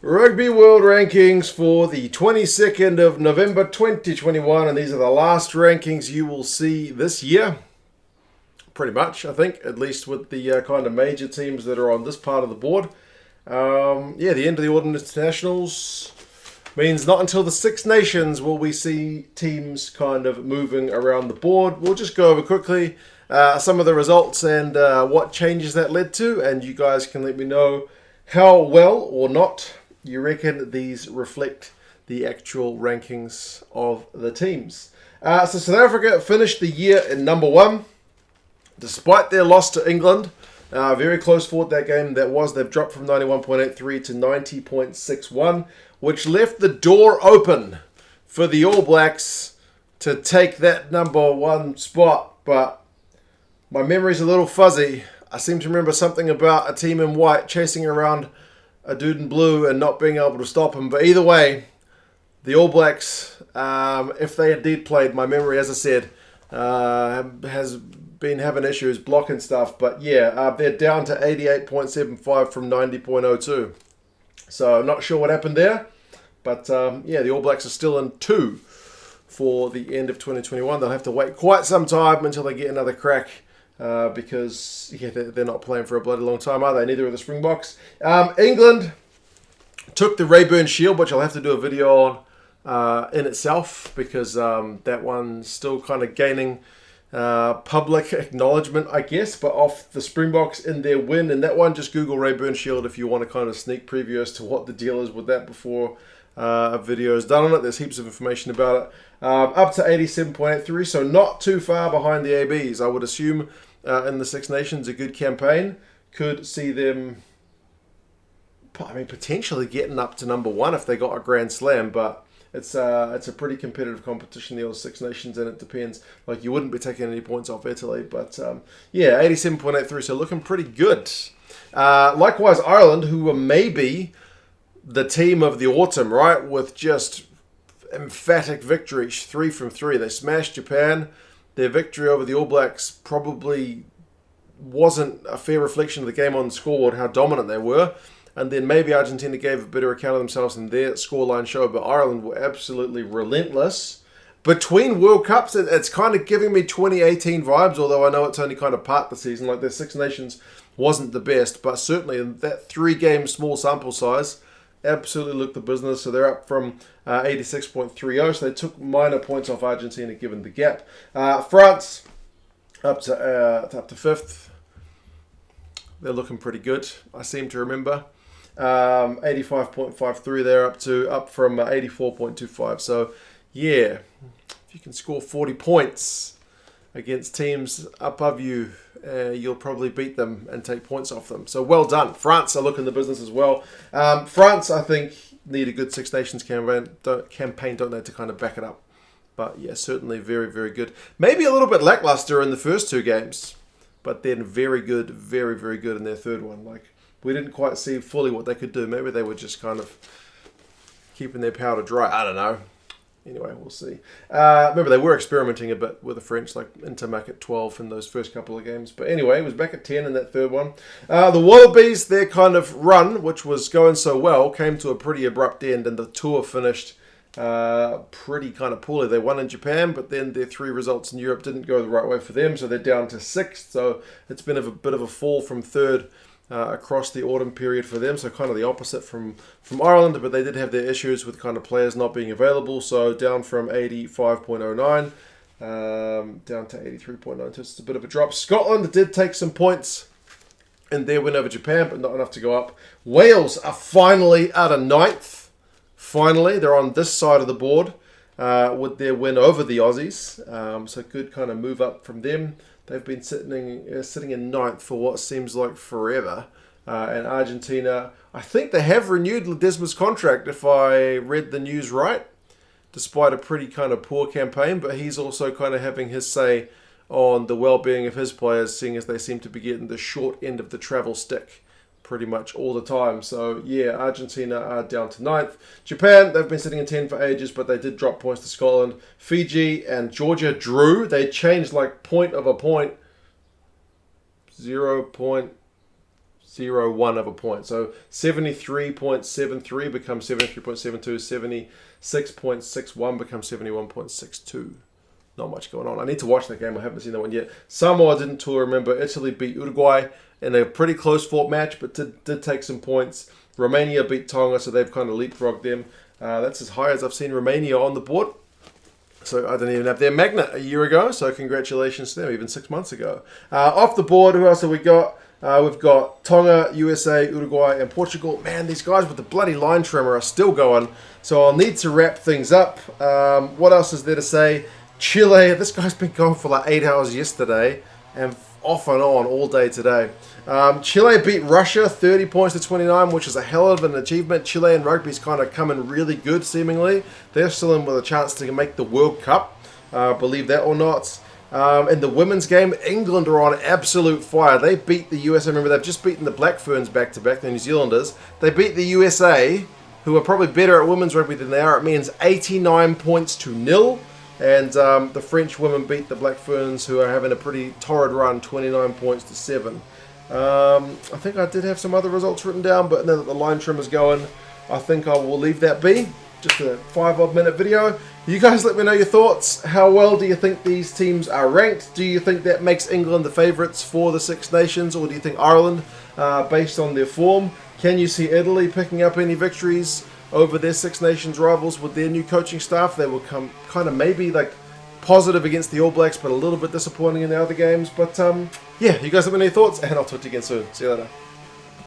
Rugby World Rankings for the 22nd of November 2021, and these are the last rankings you will see this year. Pretty much, I think, at least with the kind of major teams that are on this part of the board. The end of the Autumn Internationals means not until the Six Nations will we see teams kind of moving around the board. We'll just go over quickly some of the results and what changes that led to, and you guys can let me know how well or not you reckon these reflect the actual rankings of the teams. So South Africa finished the year in number 1, despite their loss to England. Very close fought that game. They've dropped from 91.83 to 90.61, which left the door open for the All Blacks to take that number 1 spot. But my memory's a little fuzzy. I seem to remember something about a team in white chasing around a dude in blue and not being able to stop him. But either way, the All Blacks, if they indeed played, my memory, as I said, has been having issues blocking stuff. But yeah, they're down to 88.75 from 90.02. So I'm not sure what happened there. But the All Blacks are still in 2 for the end of 2021. They'll have to wait quite some time until they get another crack. Because they're not playing for a bloody long time, are they? Neither are the Springboks. England took the Rayburn Shield, which I'll have to do a video on in itself, because that one's still kind of gaining public acknowledgement, I guess, but off the Springboks in their win. And that one, just Google Rayburn Shield if you want to kind of sneak preview as to what the deal is with that before a video is done on it. There's heaps of information about it. Up to 87.83, so not too far behind the ABs. I would assume in the Six Nations, a good campaign could see them, potentially getting up to number 1 if they got a Grand Slam. But it's a pretty competitive competition, the old Six Nations, and it depends. Like, you wouldn't be taking any points off Italy, but 87.83, so looking pretty good. Likewise, Ireland, who were maybe the team of the autumn, right, with just emphatic victories, 3 from 3. They smashed Japan. Their victory over the All Blacks probably wasn't a fair reflection of the game on the scoreboard, how dominant they were. And then maybe Argentina gave a better account of themselves in their scoreline show, but Ireland were absolutely relentless. Between World Cups, it's kind of giving me 2018 vibes, although I know it's only kind of part of the season. Like, their Six Nations wasn't the best, but certainly in that 3-game small sample size, absolutely looked the business. So they're up from 86.30, so they took minor points off Argentina given the gap. France up to 5th. They're looking pretty good, I seem to remember. 85.53 they're up from 84.25. So yeah, if you can score 40 points against teams above you, you'll probably beat them and take points off them. So well done. France are looking the business as well. France, I think, need a good Six Nations campaign, don't they, to kind of back it up. But yeah, certainly very, very good. Maybe a little bit lackluster in the first 2 games, but then very good, very, very good in their third one. Like, we didn't quite see fully what they could do. Maybe they were just kind of keeping their powder dry. I don't know. Anyway, we'll see. Remember, they were experimenting a bit with the French, like Intermac at 12 in those first couple of games. But anyway, it was back at 10 in that third one. The Wallabies, their kind of run, which was going so well, came to a pretty abrupt end, and the tour finished pretty kind of poorly. They won in Japan, but then their 3 results in Europe didn't go the right way for them, so they're down to 6th. So it's been a bit of a fall from 3rd across the autumn period for them, so kind of the opposite from Ireland, but they did have their issues with kind of players not being available, so down from 85.09 down to 83.9, so it's a bit of a drop. Scotland did take some points in their win over Japan, but not enough to go up. Wales are finally out of 9th. Finally, they're on this side of the board with their win over the Aussies, so good kind of move up from them. They've been sitting in 9th for what seems like forever. And Argentina, I think they have renewed Ledesma's contract, if I read the news right, despite a pretty kind of poor campaign. But he's also kind of having his say on the well-being of his players, seeing as they seem to be getting the short end of the travel stick pretty much all the time. So yeah, Argentina are down to 9th. Japan, they've been sitting in 10 for ages, but they did drop points to Scotland. Fiji and Georgia drew. They changed like point of a point. 0.6 0.01 of a point. So 73.73 becomes 73.72, 76.61 becomes 71.62. Not much going on. I need to watch that game. I haven't seen that one yet. Samoa didn't tour. Remember, Italy beat Uruguay in a pretty close fought match, but did take some points. Romania beat Tonga, so they've kind of leapfrogged them. That's as high as I've seen Romania on the board. So I didn't even have their magnet a year ago, so congratulations to them, even 6 months ago. Off the board, who else have we got? We've got Tonga, USA, Uruguay, and Portugal. Man, these guys with the bloody line trimmer are still going, so I'll need to wrap things up. What else is there to say? Chile, this guy's been going for like 8 hours yesterday and off and on all day today. Chile beat Russia 30 points to 29, which is a hell of an achievement. Chilean rugby's kind of coming really good, seemingly. They're still in with a chance to make the World Cup, believe that or not. In the women's game, England are on absolute fire. They beat the USA. Remember, they've just beaten the Black Ferns back-to-back, the New Zealanders. They beat the USA, who are probably better at women's rugby than they are. It means 89 points to 0. And the French women beat the Black Ferns, who are having a pretty torrid run, 29 points to 7. I think I did have some other results written down, but now that the line trimmer's going, I think I will leave that be. Just a 5-odd minute video. You guys let me know your thoughts. How well do you think these teams are ranked? Do you think that makes England the favourites for the Six Nations, or do you think Ireland, based on their form? Can you see Italy picking up any victories over their Six Nations rivals with their new coaching staff? They will come kind of maybe like positive against the All Blacks, but a little bit disappointing in the other games. But yeah, you guys let me know your thoughts, and I'll talk to you again soon. See you later.